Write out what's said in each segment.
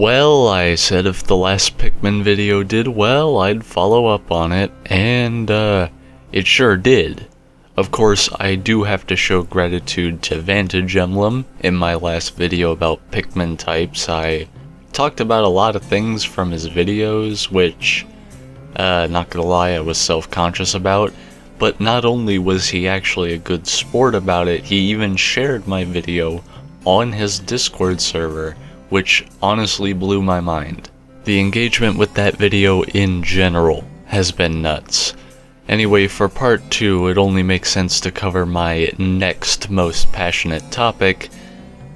Well, I said if the last Pikmin video did well, I'd follow up on it, and it sure did. Of course, I do have to show gratitude to Vantage Emblem. In my last video about Pikmin types, I talked about a lot of things from his videos, which, not gonna lie, I was self-conscious about. But not only was he actually a good sport about it, he even shared my video on his Discord server, which honestly blew my mind. The engagement with that video in general has been nuts. Anyway, for part 2, it only makes sense to cover my next most passionate topic,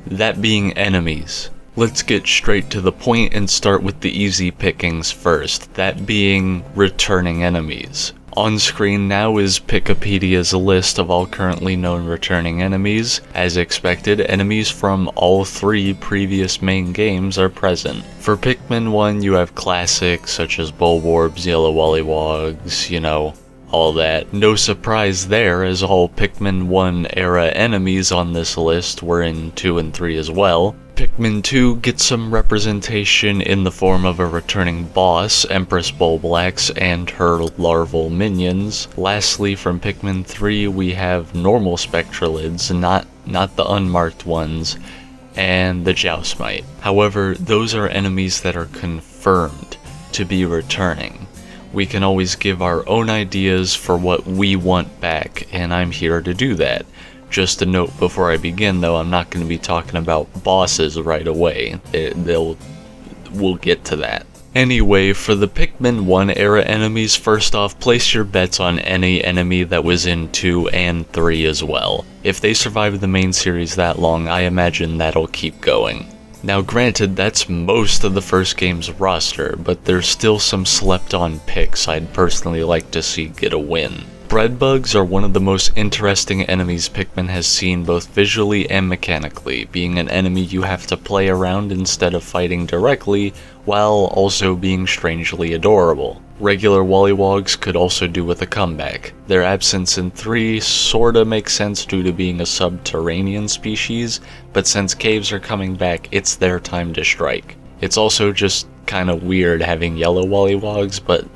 that being enemies. Let's get straight to the point and start with the easy pickings first, that being returning enemies. On screen now is Pikipedia's list of all currently known returning enemies. As expected, enemies from all 3 previous main games are present. For Pikmin 1, you have classics such as Bulborbs, Yellow Wollywogs, you know, all that. No surprise there, as all Pikmin 1 era enemies on this list were in 2 and 3 as well. Pikmin 2 gets some representation in the form of a returning boss, Empress Bulblax, and her larval minions. Lastly, from Pikmin 3 we have normal Spectralids, not the unmarked ones, and the Joustmite. However, those are enemies that are confirmed to be returning. We can always give our own ideas for what we want back, and I'm here to do that. Just a note before I begin though, I'm not going to be talking about bosses right away. We'll get to that. Anyway, for the Pikmin 1 era enemies, first off, place your bets on any enemy that was in 2 and 3 as well. If they survive the main series that long, I imagine that'll keep going. Now granted, that's most of the first game's roster, but there's still some slept on picks I'd personally like to see get a win. Breadbugs are one of the most interesting enemies Pikmin has seen both visually and mechanically, being an enemy you have to play around instead of fighting directly, while also being strangely adorable. Regular Wollywogs could also do with a comeback. Their absence in 3 sorta makes sense due to being a subterranean species, but since caves are coming back, it's their time to strike. It's also just kinda weird having yellow Wollywogs, but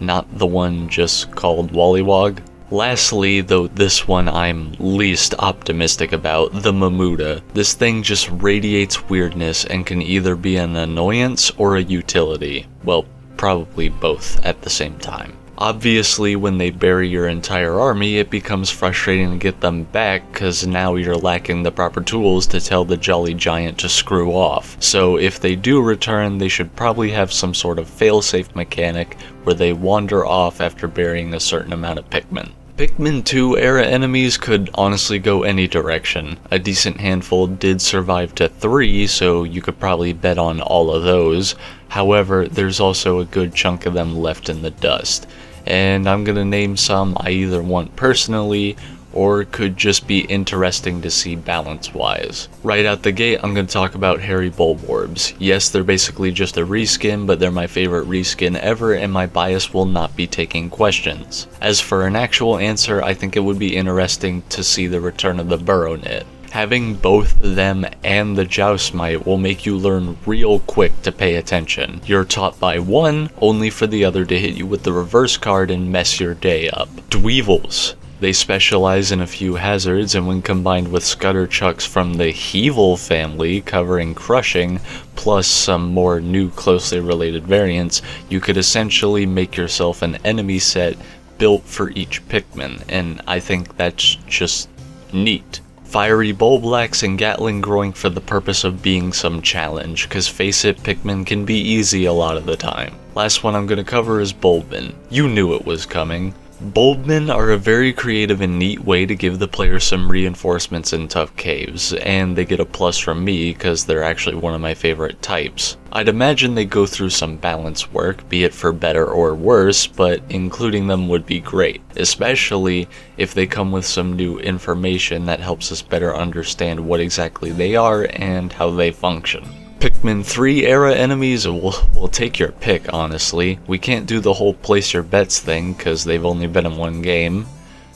not the one just called Wollywog. Lastly, though this one I'm least optimistic about, the Mamuta. This thing just radiates weirdness and can either be an annoyance or a utility. Well, probably both at the same time. Obviously, when they bury your entire army, it becomes frustrating to get them back, cause now you're lacking the proper tools to tell the Jolly Giant to screw off. So if they do return, they should probably have some sort of failsafe mechanic where they wander off after burying a certain amount of Pikmin. Pikmin 2 era enemies could honestly go any direction. A decent handful did survive to 3, so you could probably bet on all of those. However, there's also a good chunk of them left in the dust. And I'm gonna name some I either want personally, or could just be interesting to see balance-wise. Right out the gate, I'm gonna talk about Hairy Bulborbs. Yes, they're basically just a reskin, but they're my favorite reskin ever, and my bias will not be taking questions. As for an actual answer, I think it would be interesting to see the return of the Burrownit. Having both them and the Joustmite will make you learn real quick to pay attention. You're taught by one, only for the other to hit you with the reverse card and mess your day up. Dweevils. They specialize in a few hazards, and when combined with Scutterchucks from the Heevil family covering crushing, plus some more new closely related variants, you could essentially make yourself an enemy set built for each Pikmin, and I think that's just neat. Fiery Bulblax and Gatling growing for the purpose of being some challenge, cause face it, Pikmin can be easy a lot of the time. Last one I'm gonna cover is Bulbmin. You knew it was coming. Bulbmin are a very creative and neat way to give the player some reinforcements in tough caves, and they get a plus from me because they're actually one of my favorite types. I'd imagine they go through some balance work, be it for better or worse, but including them would be great, especially if they come with some new information that helps us better understand what exactly they are and how they function. Pikmin 3 era enemies, we'll take your pick, honestly. We can't do the whole place your bets thing, because they've only been in one game.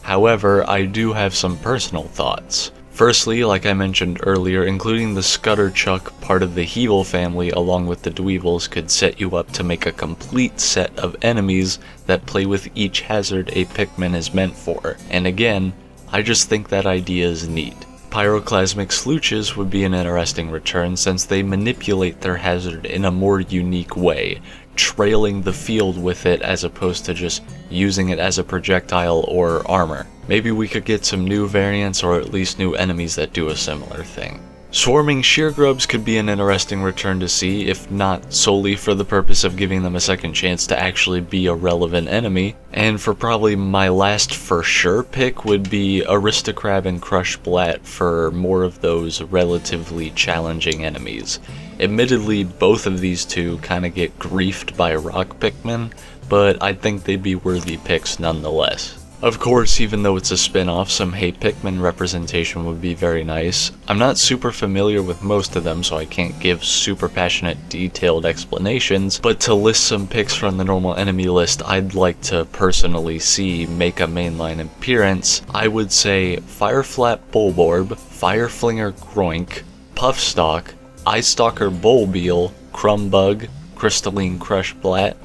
However, I do have some personal thoughts. Firstly, like I mentioned earlier, including the Scutterchuck, part of the Heevil family, along with the Dweevils, could set you up to make a complete set of enemies that play with each hazard a Pikmin is meant for. And again, I just think that idea is neat. Pyroclasmic Slooches would be an interesting return since they manipulate their hazard in a more unique way, trailing the field with it as opposed to just using it as a projectile or armor. Maybe we could get some new variants or at least new enemies that do a similar thing. Swarming Sheargrubs could be an interesting return to see, if not solely for the purpose of giving them a second chance to actually be a relevant enemy. And for probably my last for sure pick would be Aristocrab and Crush Blat for more of those relatively challenging enemies. Admittedly, both of these two kinda get griefed by rock Pikmin, but I think they'd be worthy picks nonetheless. Of course, even though it's a spin-off, some Hey Pikmin representation would be very nice. I'm not super familiar with most of them, so I can't give super passionate, detailed explanations, but to list some picks from the normal enemy list I'd like to personally see make a mainline appearance, I would say Fireflap Bulborb, Fireflinger Groink, Puffstalk, Eyestalker Bulbeel, Crumbug, Crystalline Crush Blat,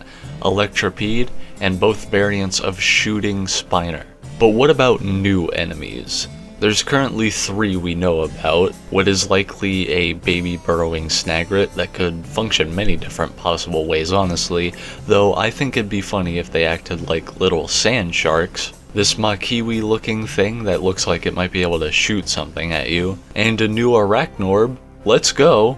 Electropede, and both variants of Shooting Spiner. But what about new enemies? There's currently 3 we know about. What is likely a baby burrowing Snagret that could function many different possible ways honestly, though I think it'd be funny if they acted like little sand sharks. This Makiwi looking thing that looks like it might be able to shoot something at you, and a new Arachnorb. Let's go!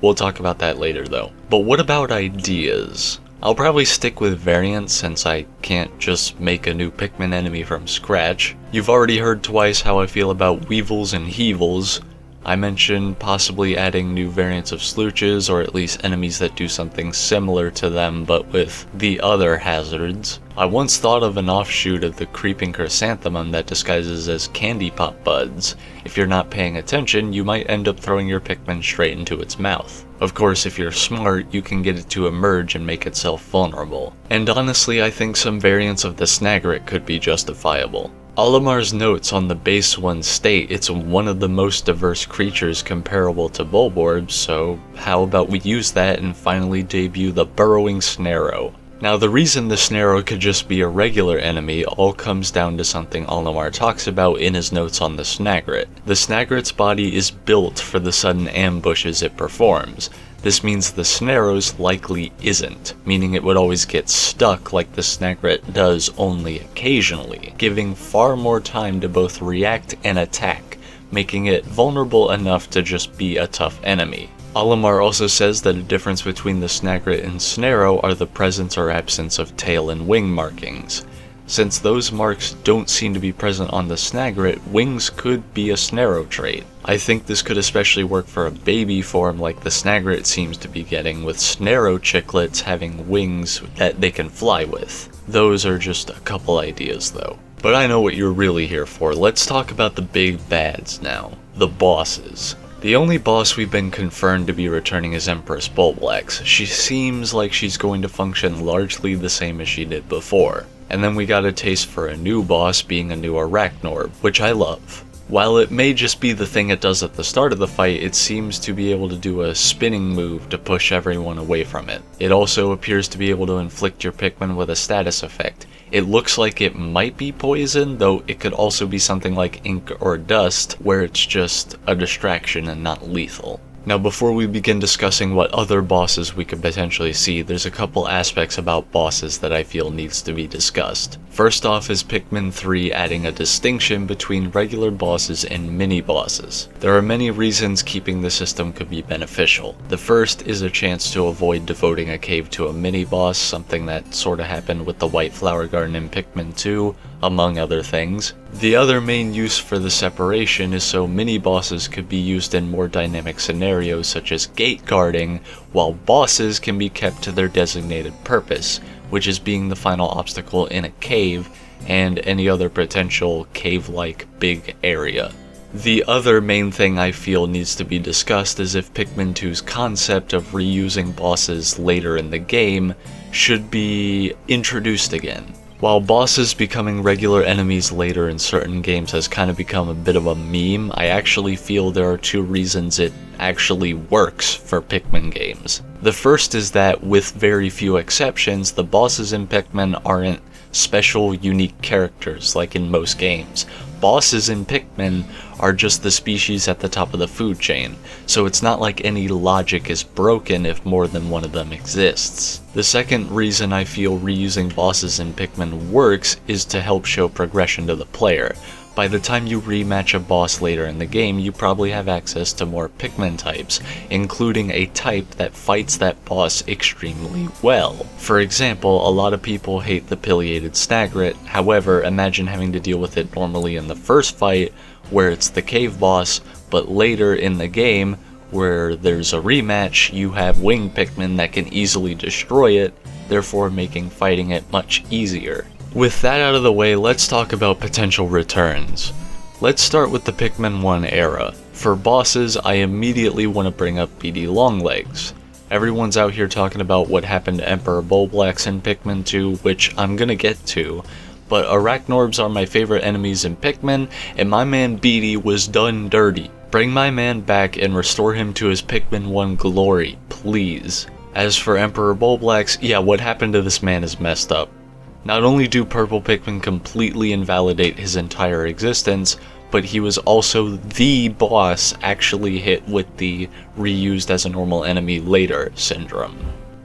We'll talk about that later though. But what about ideas? I'll probably stick with variants since I can't just make a new Pikmin enemy from scratch. You've already heard twice how I feel about Weevils and Heevils. I mentioned possibly adding new variants of Slooches, or at least enemies that do something similar to them but with the other hazards. I once thought of an offshoot of the Creeping Chrysanthemum that disguises as Candy Pop Buds. If you're not paying attention, you might end up throwing your Pikmin straight into its mouth. Of course, if you're smart, you can get it to emerge and make itself vulnerable. And honestly, I think some variants of the Snagret could be justifiable. Olimar's notes on the base one state it's one of the most diverse creatures comparable to Bulborb, so how about we use that and finally debut the Burrowing Snarrow. Now the reason the Snarrow could just be a regular enemy all comes down to something Olimar talks about in his notes on the Snagret. The Snagret's body is built for the sudden ambushes it performs. This means the Snarrow's likely isn't, meaning it would always get stuck like the Snagret does only occasionally, giving far more time to both react and attack, making it vulnerable enough to just be a tough enemy. Olimar also says that a difference between the Snagret and Snarrow are the presence or absence of tail and wing markings. Since those marks don't seem to be present on the Snagret, wings could be a Snarrow trait. I think this could especially work for a baby form like the Snagret seems to be getting, with Snarrow chiclets having wings that they can fly with. Those are just a couple ideas though. But I know what you're really here for. Let's talk about the big bads now. The bosses. The only boss we've been confirmed to be returning is Empress Bulblax. She seems like she's going to function largely the same as she did before. And then we got a taste for a new boss being a new Arachnorb, which I love. While it may just be the thing it does at the start of the fight, it seems to be able to do a spinning move to push everyone away from it. It also appears to be able to inflict your Pikmin with a status effect. It looks like it might be poison, though it could also be something like ink or dust, where it's just a distraction and not lethal. Now before we begin discussing what other bosses we could potentially see, there's a couple aspects about bosses that I feel needs to be discussed. First off is Pikmin 3 adding a distinction between regular bosses and mini-bosses. There are many reasons keeping the system could be beneficial. The first is a chance to avoid devoting a cave to a mini-boss, something that sorta happened with the White Flower Garden in Pikmin 2, among other things. The other main use for the separation is so mini-bosses could be used in more dynamic scenarios such as gate guarding, while bosses can be kept to their designated purpose, which is being the final obstacle in a cave and any other potential cave-like big area. The other main thing I feel needs to be discussed is if Pikmin 2's concept of reusing bosses later in the game should be introduced again. While bosses becoming regular enemies later in certain games has kind of become a bit of a meme, I actually feel there are two reasons it actually works for Pikmin games. The first is that, with very few exceptions, the bosses in Pikmin aren't special, unique characters like in most games. Bosses in Pikmin are just the species at the top of the food chain, so it's not like any logic is broken if more than one of them exists. The second reason I feel reusing bosses in Pikmin works is to help show progression to the player. By the time you rematch a boss later in the game, you probably have access to more Pikmin types, including a type that fights that boss extremely well. For example, a lot of people hate the pileated Snagret, however, imagine having to deal with it normally in the first fight, where it's the cave boss, but later in the game, where there's a rematch, you have wing Pikmin that can easily destroy it, therefore making fighting it much easier. With that out of the way, let's talk about potential returns. Let's start with the Pikmin 1 era. For bosses, I immediately want to bring up BD Longlegs. Everyone's out here talking about what happened to Emperor Bulblax in Pikmin 2, which I'm gonna get to, but Arachnorbs are my favorite enemies in Pikmin, and my man BD was done dirty. Bring my man back and restore him to his Pikmin 1 glory, please. As for Emperor Bulblax, yeah, what happened to this man is messed up. Not only do purple Pikmin completely invalidate his entire existence, but he was also the boss actually hit with the reused as a normal enemy later syndrome.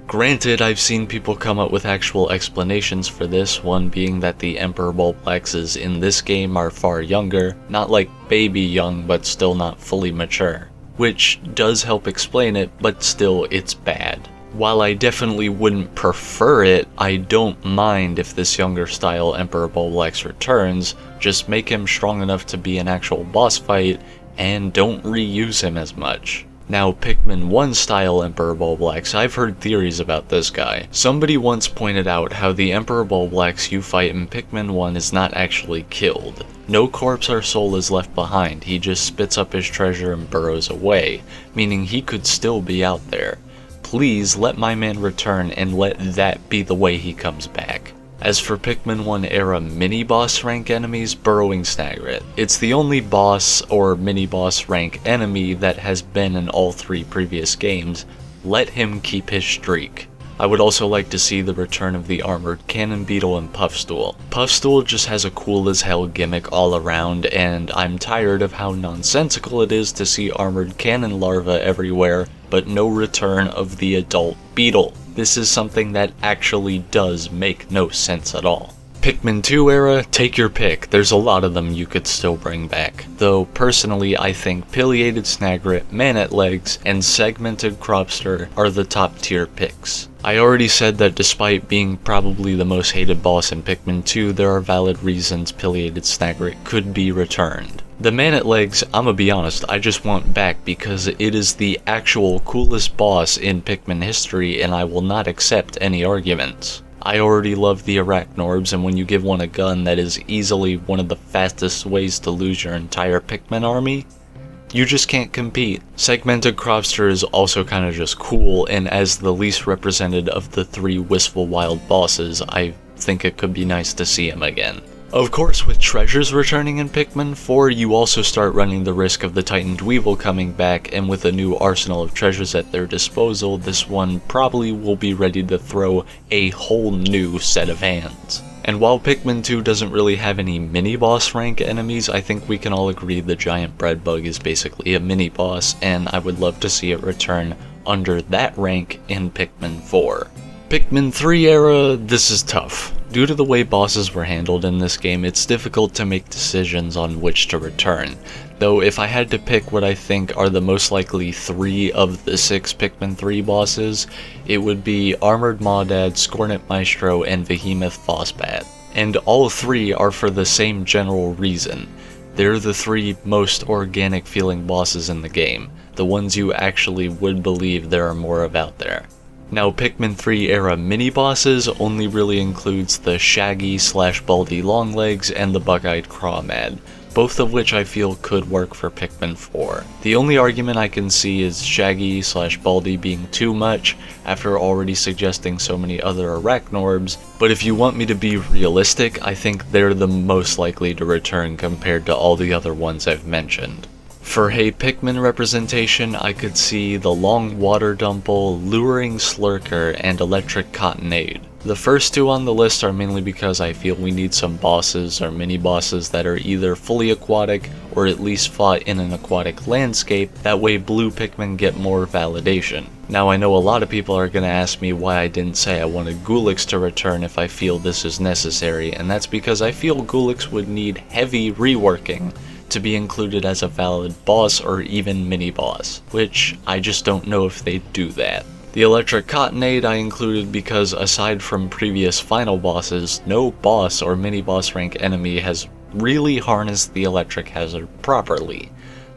Granted, I've seen people come up with actual explanations for this, one being that the Emperor Bulblaxes in this game are far younger, not like baby young, but still not fully mature. Which does help explain it, but still it's bad. While I definitely wouldn't prefer it, I don't mind if this younger style Emperor Bulblax returns, just make him strong enough to be an actual boss fight, and don't reuse him as much. Now, Pikmin 1 style Emperor Bulblax, I've heard theories about this guy. Somebody once pointed out how the Emperor Bulblax you fight in Pikmin 1 is not actually killed. No corpse or soul is left behind, he just spits up his treasure and burrows away, meaning he could still be out there. Please let my man return and let that be the way he comes back. As for Pikmin 1 era mini-boss rank enemies, Burrowing Snagret. It's the only boss or mini-boss rank enemy that has been in all three previous games. Let him keep his streak. I would also like to see the return of the armored cannon beetle and Puffstool. Puffstool just has a cool as hell gimmick all around, and I'm tired of how nonsensical it is to see armored cannon larvae everywhere, but no return of the adult beetle. This is something that actually does make no sense at all. Pikmin 2 era, take your pick, there's a lot of them you could still bring back. Though, personally, I think Pileated Snagret, Manet Legs, and Segmented Cropster are the top tier picks. I already said that despite being probably the most hated boss in Pikmin 2, there are valid reasons Pileated Snagret could be returned. The Manet Legs, I'ma be honest, I just want back because it is the actual coolest boss in Pikmin history and I will not accept any arguments. I already love the Arachnorbs, and when you give one a gun that is easily one of the fastest ways to lose your entire Pikmin army, you just can't compete. Segmented Cropster is also kinda just cool, and as the least represented of the three Wistful Wild bosses, I think it could be nice to see him again. Of course, with treasures returning in Pikmin 4, you also start running the risk of the Titan Dweevil coming back, and with a new arsenal of treasures at their disposal, this one probably will be ready to throw a whole new set of hands. And while Pikmin 2 doesn't really have any mini-boss rank enemies, I think we can all agree the giant bread bug is basically a mini-boss, and I would love to see it return under that rank in Pikmin 4. Pikmin 3 era, this is tough. Due to the way bosses were handled in this game, it's difficult to make decisions on which to return. Though if I had to pick what I think are the most likely 3 of the 6 Pikmin 3 bosses, it would be Armored Maudad, Scornet Maestro, and Behemoth Fossbat. And all 3 are for the same general reason. They're the 3 most organic feeling bosses in the game, the ones you actually would believe there are more of out there. Now, Pikmin 3 era mini-bosses only really includes the Shaggy/Baldy Longlegs and the Bug-Eyed Crawmad, both of which I feel could work for Pikmin 4. The only argument I can see is Shaggy/Baldy being too much after already suggesting so many other Arachnorbs, but if you want me to be realistic, I think they're the most likely to return compared to all the other ones I've mentioned. For Hey Pikmin representation, I could see the Long Water Dumple, Luring Slurker, and Electric Cottonade. The first two on the list are mainly because I feel we need some bosses or mini-bosses that are either fully aquatic or at least fought in an aquatic landscape, that way blue Pikmin get more validation. Now I know a lot of people are going to ask me why I didn't say I wanted Gulix to return if I feel this is necessary, and that's because I feel Gulix would need heavy reworking to be included as a valid boss or even mini-boss, which I just don't know if they'd do that. The Electric Cottonade I included because aside from previous final bosses, no boss or mini-boss rank enemy has really harnessed the electric hazard properly.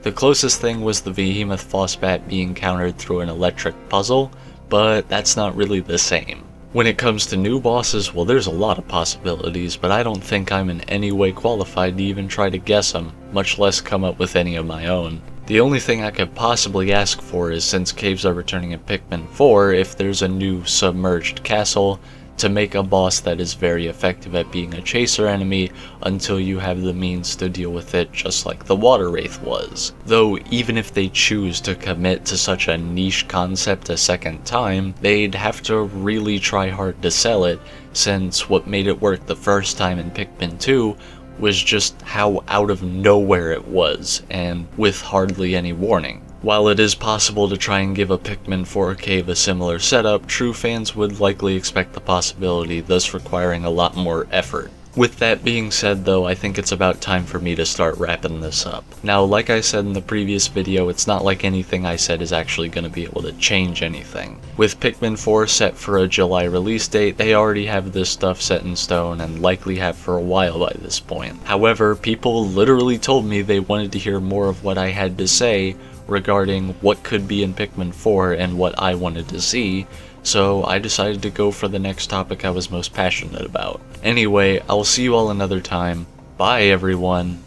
The closest thing was the Behemoth Phosbat being countered through an electric puzzle, but that's not really the same. When it comes to new bosses, well, there's a lot of possibilities, but I don't think I'm in any way qualified to even try to guess them, much less come up with any of my own. The only thing I could possibly ask for is, since caves are returning in Pikmin 4, if there's a new submerged castle, to make a boss that is very effective at being a chaser enemy until you have the means to deal with it just like the Water Wraith was. Though even if they choose to commit to such a niche concept a second time, they'd have to really try hard to sell it, since what made it work the first time in Pikmin 2 was just how out of nowhere it was, and with hardly any warning. While it is possible to try and give a Pikmin 4 cave a similar setup, true fans would likely expect the possibility, thus requiring a lot more effort. With that being said though, I think it's about time for me to start wrapping this up. Now, like I said in the previous video, it's not like anything I said is actually going to be able to change anything. With Pikmin 4 set for a July release date, they already have this stuff set in stone and likely have for a while by this point. However, people literally told me they wanted to hear more of what I had to say regarding what could be in Pikmin 4 and what I wanted to see, so I decided to go for the next topic I was most passionate about. Anyway, I'll see you all another time. Bye everyone.